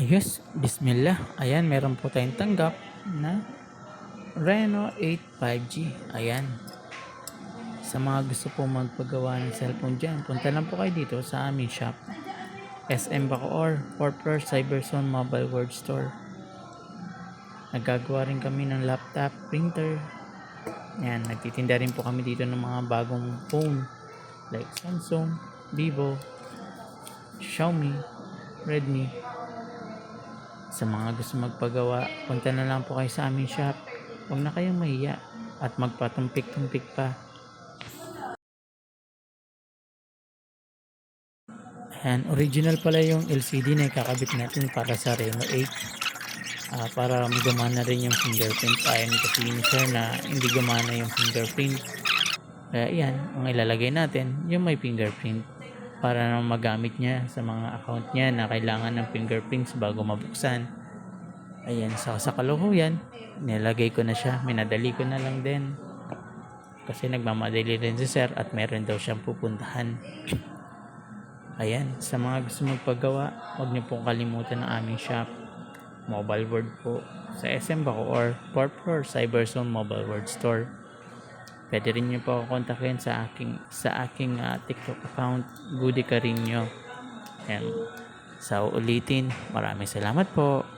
Ayos, bismillah. Ayan, meron po tayong tanggap na Reno 8 5G. Ayan. Sa mga gusto po magpagawa ng cellphone dyan, punta lang po kayo dito sa aming shop. SM Bacoor, 4th floor, Cyberzone Mobile World Store. Nagagawa rin kami ng laptop, printer. Ayan, nagtitinda rin po kami dito ng mga bagong phone like Samsung, Vivo, Xiaomi, Redmi. Sa mga gusto magpagawa, punta na lang po kayo sa aming shop. Huwag na kayong mahiya at magpatumpik-tumpik pa. Ayan, original pala yung LCD na ikakabit natin para sa Reno 8. Para gumana rin yung fingerprint. Ayon kasi ni sir na hindi gumana yung fingerprint. Kaya yan, ang ilalagay natin, yung may fingerprint. Para na magamit niya sa mga account niya na kailangan ng fingerprints bago mabuksan. Ayan, sa kalukuyan, nilagay ko na siya. Minadali ko na lang din. Kasi nagmamadali rin si sir at meron daw siyang pupuntahan. Ayan, sa mga gusto magpagawa, huwag niyo pong kalimutan ang aming shop. Mobile World po sa SM Bacoor, 4th floor, Cyberzone Mobile World Store. Pwede rin niyo po ako kontakin sa aking TikTok account, Goody Carino. Ayan, sa ulitin, maraming salamat po.